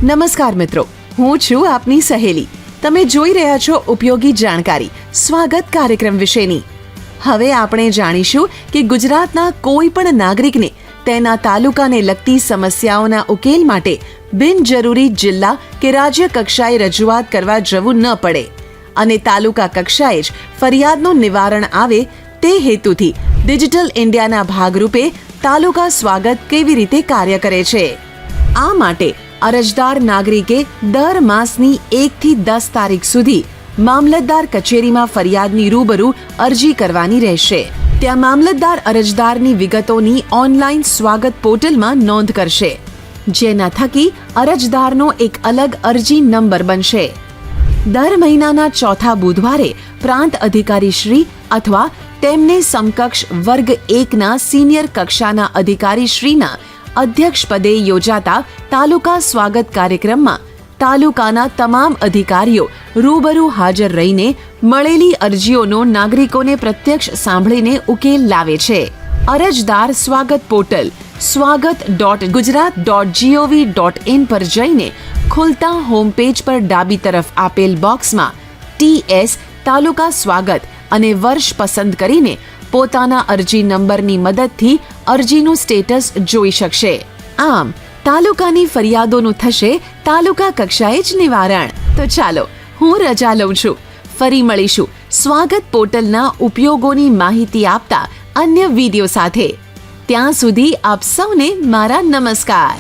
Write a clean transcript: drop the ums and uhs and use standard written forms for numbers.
નમસ્કાર મિત્રો, હું છું આપની સહેલી. તમે જોઈ રહ્યા છો ઉપયોગી જાણકારી સ્વાગત કાર્યક્રમ વિશેની. હવે આપણે જાણીશું કે ગુજરાતના કોઈ પણ નાગરિકને તેના તાલુકાને લગતી સમસ્યાઓના ઉકેલ માટે બિનજરૂરી જિલ્લા કે રાજ્ય કક્ષાએ રજૂઆત કરવા જવું ન પડે અને તાલુકા કક્ષાએ જ ફરિયાદનું નિવારણ આવે તે હેતુથી ડિજિટલ ઇન્ડિયાના ભાગરૂપે તાલુકા સ્વાગત કેવી રીતે કાર્ય કરે છે. આ માટે અરજદાર નાગરિકે દર માસની 1 થી 10 તારીખ સુધી મામલતદાર કચેરીમાં ફરિયાદની રૂબરૂ અરજી કરવાની રહેશે. ત્યાં મામલતદાર અરજદારની વિગતોની ઓનલાઈન સ્વાગત પોર્ટલમાં નોંધ કરશે, જેના થકી અરજદારનો એક અલગ અરજી નંબર બનશે. દર મહિનાના ચોથા બુધવારે પ્રાંત અધિકારી શ્રી અથવા તેમને સમકક્ષ વર્ગ 1ના સિનિયર કક્ષાના અધિકારી શ્રીના અધ્યક્ષપદે યોજાતા તાલુકા સ્વાગત કાર્યક્રમમાં તાલુકાના તમામ અધિકારીઓ રૂબરૂ હાજર રહીને મળેલી અરજીઓનો નાગરિકોને પ્રત્યક્ષ સાંભળીને ઉકેલ લાવે છે. અરજદાર સ્વાગત પોર્ટલ swagat.gujarat.gov.in પર જઈને ખુલતા હોમ પેજ પર ડાબી તરફ આપેલ બોક્સમાં TS તાલુકા સ્વાગત અને વર્ષ પસંદ કરીને પોતાના અરજી નંબરની મદદથી અરજીનું સ્ટેટસ જોઈ શકશે. આમ તાલુકાની ફરિયાદોનું થશે તાલુકા કક્ષાએ જ નિવારણ. તો ચાલો, હું રજા લઉં છું. ફરી મળીશું સ્વાગત પોર્ટલના ઉપયોગોની માહિતી આપતા અન્ય વિડીયો સાથે. ત્યાં સુધી આપ સૌને મારા નમસ્કાર.